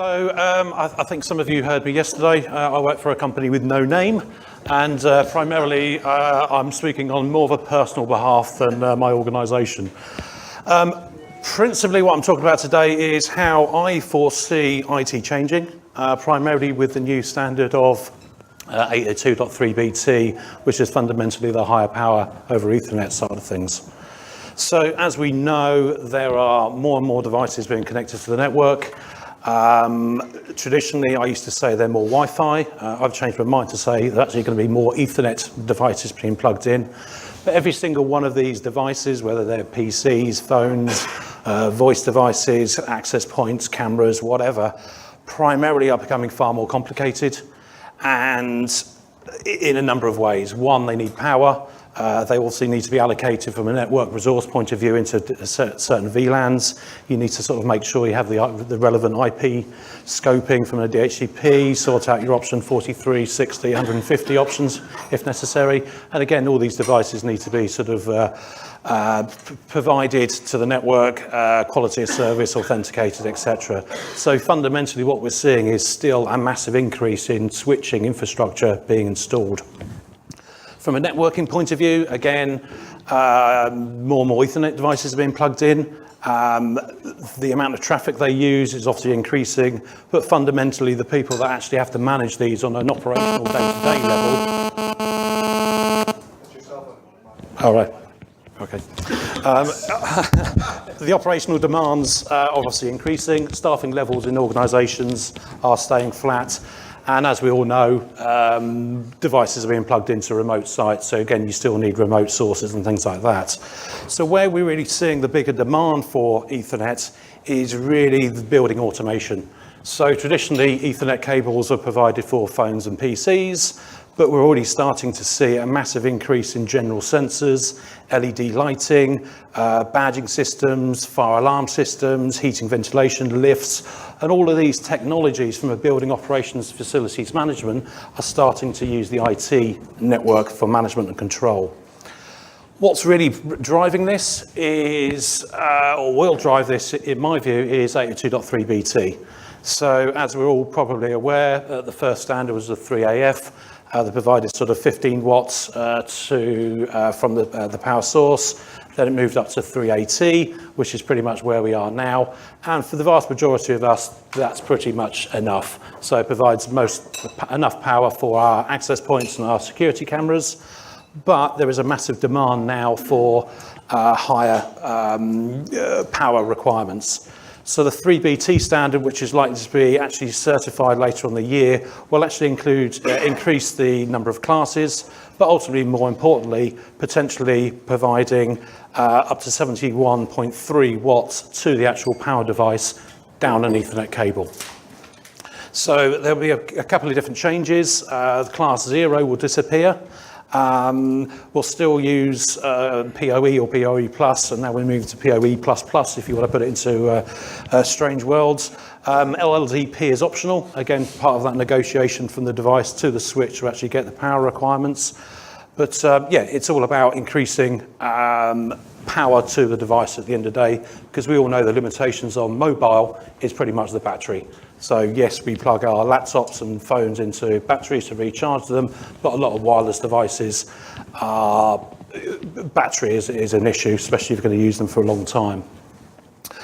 I think some of you heard me yesterday. I work for a company with no name, and primarily I'm speaking on more of a personal behalf than my organisation. Principally what I'm talking about today is how I foresee IT changing, primarily with the new standard of 802.3bt, which is fundamentally the higher power over Ethernet side of things. So as we know, there are more and more devices being connected to the network. Traditionally, I used to say they're more Wi-Fi. I've changed my mind to say there's actually going to be more Ethernet devices being plugged in. But every single one of these devices, whether they're PCs, phones, voice devices, access points, cameras, whatever, primarily are becoming far more complicated, and in a number of ways. One, they need power. They also need to be allocated from a network resource point of view into certain VLANs. You need to sort of make sure you have the relevant IP scoping from a DHCP, sort out your option 43, 60, 150 options if necessary. And again, all these devices need to be sort of provided to the network, quality of service, authenticated, etc. So fundamentally what we're seeing is still a massive increase in switching infrastructure being installed. From a networking point of view, again, more and more Ethernet devices are being plugged in. The amount of traffic they use is obviously increasing, but fundamentally the people that actually have to manage these on an operational day-to-day level. All right. Okay. The operational demands are obviously increasing. Staffing levels in organisations are staying flat. And as we all know, devices are being plugged into remote sites. So again, you still need remote sources and things like that. So where we're really seeing the bigger demand for Ethernet is really the building automation. So traditionally, Ethernet cables are provided for phones and PCs, but we're already starting to see a massive increase in general sensors, LED lighting, badging systems, fire alarm systems, heating, ventilation, lifts, and all of these technologies from a building operations facilities management are starting to use the IT network for management and control. What's really driving this is, or will drive this in my view, is 802.3bt. So as we're all probably aware, the first standard was the 3AF. They provided sort of 15 watts from the power source. Then it moved up to 3AT, which is pretty much where we are now. And for the vast majority of us, that's pretty much enough. So it provides enough power for our access points and our security cameras. But there is a massive demand now for higher power requirements. So the 3BT standard, which is likely to be actually certified later on the year, will actually increase the number of classes, but ultimately, more importantly, potentially providing up to 71.3 watts to the actual power device down an Ethernet cable. So there'll be a couple of different changes. Class 0 will disappear. We'll still use PoE or PoE Plus, and now we move to PoE Plus Plus if you want to put it into strange worlds. LLDP is optional, again part of that negotiation from the device to the switch to actually get the power requirements. But yeah, it's all about increasing power to the device at the end of the day, because we all know the limitations on mobile is pretty much the battery. So yes, we plug our laptops and phones into batteries to recharge them, but a lot of wireless devices, battery is an issue, especially if you're going to use them for a long time.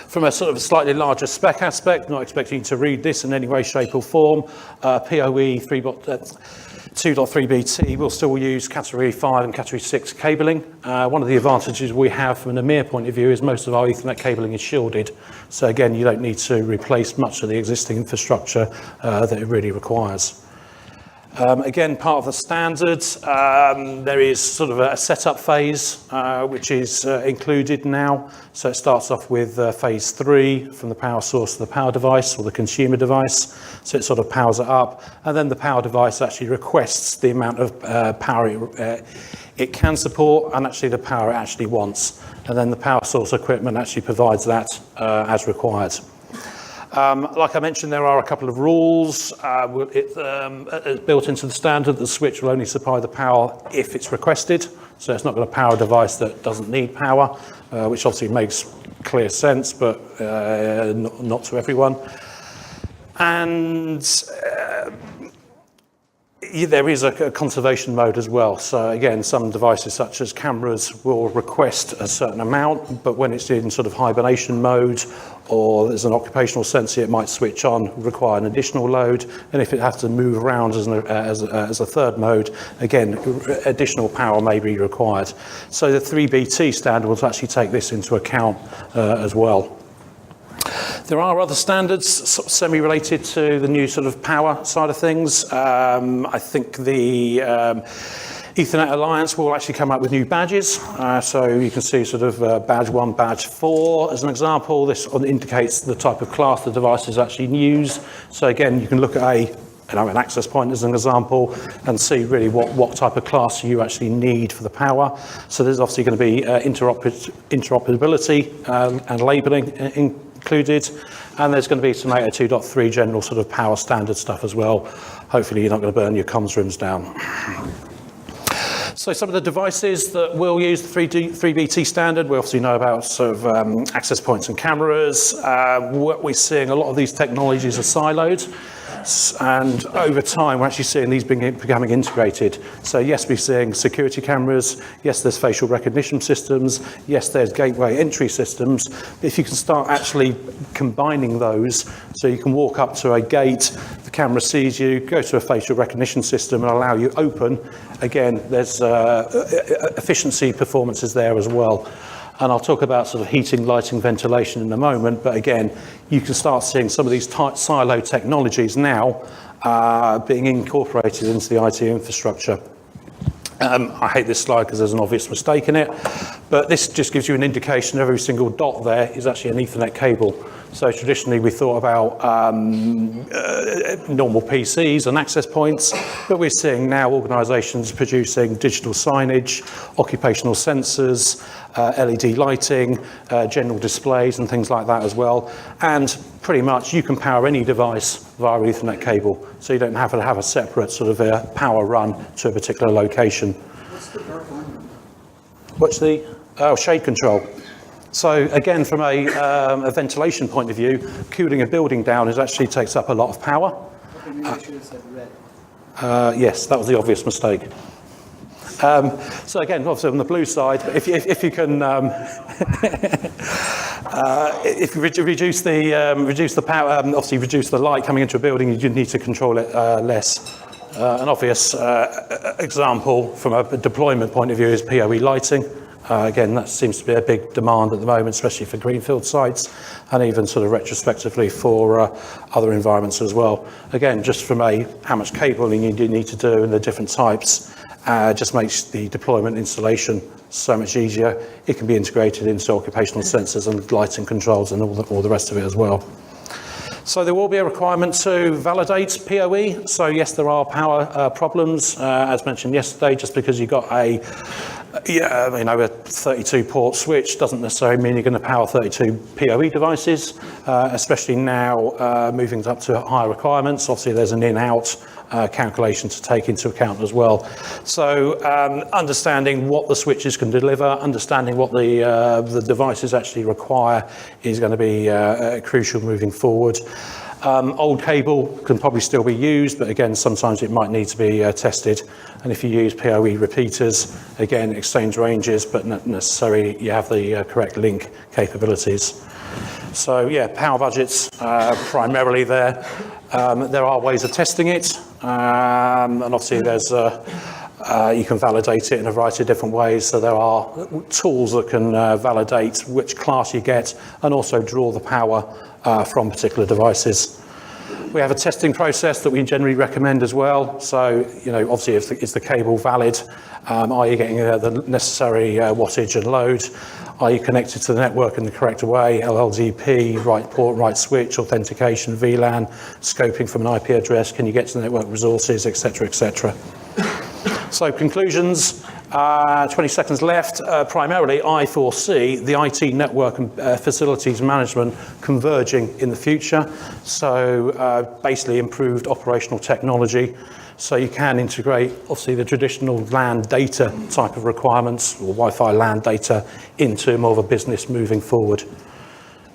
From a sort of slightly larger spec aspect, not expecting you to read this in any way, shape or form, PoE 2.3bt will still use Category 5 and Category 6 cabling. One of the advantages we have from an EMEA point of view is most of our Ethernet cabling is shielded. So again, you don't need to replace much of the existing infrastructure that it really requires. Again, part of the standards, there is sort of a setup phase, which is included now. So it starts off with phase 3 from the power source to the power device or the consumer device. So it sort of powers it up. And then the power device actually requests the amount of power it can support and actually the power it actually wants. And then the power source equipment actually provides that as required. Like I mentioned, there are a couple of rules. Built into the standard, the switch will only supply the power if it's requested. So it's not going to power a device that doesn't need power, which obviously makes clear sense, but not to everyone. And there is a conservation mode as well. So again, some devices such as cameras will request a certain amount, but when it's in sort of hibernation mode or there's an occupational sensor, it might switch on, require an additional load. And if it has to move around as a third mode, again, additional power may be required. So the 3BT standard will actually take this into account as well. There are other standards semi-related to the new sort of power side of things. I think the Ethernet Alliance will actually come up with new badges. So you can see sort of badge 1, badge 4 as an example. This indicates the type of class the devices actually use. So again, you can look at an access point as an example and see really what type of class you actually need for the power. So there's obviously going to be interoperability and labeling included, and there's going to be some 802.3 general sort of power standard stuff as well. Hopefully you're not going to burn your comms rooms down. So some of the devices that will use the 3BT standard, we obviously know about sort of access points and cameras. What we're seeing, a lot of these technologies are siloed. And over time, we're actually seeing these becoming integrated. So yes, we're seeing security cameras. Yes, there's facial recognition systems. Yes, there's gateway entry systems. If you can start actually combining those, so you can walk up to a gate, the camera sees you, go to a facial recognition system and allow you open. Again, there's efficiency performances there as well. And I'll talk about sort of heating, lighting, ventilation in a moment, but again, you can start seeing some of these tight silo technologies now being incorporated into the IT infrastructure. I hate this slide because there's an obvious mistake in it, but this just gives you an indication every single dot there is actually an Ethernet cable. So traditionally we thought about normal PCs and access points, but we're seeing now organisations producing digital signage, occupational sensors, LED lighting, general displays and things like that as well. And pretty much you can power any device via Ethernet cable, so you don't have to have a separate sort of power run to a particular location. What's the dark line? What's the shade control? So again, from a ventilation point of view, cooling a building down actually takes up a lot of power. Okay, maybe I should have said red. Yes, that was the obvious mistake. So again, obviously on the blue side, if you can, if you reduce the power, obviously reduce the light coming into a building, you need to control it less. An obvious example from a deployment point of view is PoE lighting. Again, that seems to be a big demand at the moment, especially for greenfield sites, and even sort of retrospectively for other environments as well. Again, just from how much cabling you need to do and the different types, just makes the deployment installation so much easier. It can be integrated into occupational sensors and lighting controls and all the rest of it as well. So there will be a requirement to validate PoE. So yes, there are power problems, as mentioned yesterday. Just because you've got a 32-port switch doesn't necessarily mean you're going to power 32 PoE devices, especially now moving up to higher requirements. Obviously, there's an in-out calculation to take into account as well. So understanding what the switches can deliver, understanding what the devices actually require is going to be crucial moving forward. Old cable can probably still be used, but again, sometimes it might need to be tested. And if you use PoE repeaters, again, exchange ranges, but not necessarily you have the correct link capabilities. So yeah, power budgets primarily there. There are ways of testing it, and obviously there's you can validate it in a variety of different ways. So there are tools that can validate which class you get and also draw the power from particular devices. We have a testing process that we generally recommend as well. So, obviously, is the cable valid? Are you getting the necessary wattage and load? Are you connected to the network in the correct way? LLDP, right port, right switch, authentication, VLAN, scoping from an IP address. Can you get to the network resources, etc., etc. So conclusions, 20 seconds left. Primarily, I foresee the IT network and facilities management converging in the future. So basically improved operational technology. So you can integrate, obviously, the traditional LAN data type of requirements or Wi-Fi LAN data into more of a business moving forward.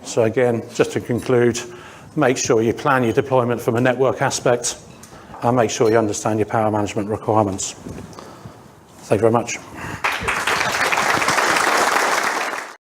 So again, just to conclude, make sure you plan your deployment from a network aspect, and make sure you understand your power management requirements. Thank you very much.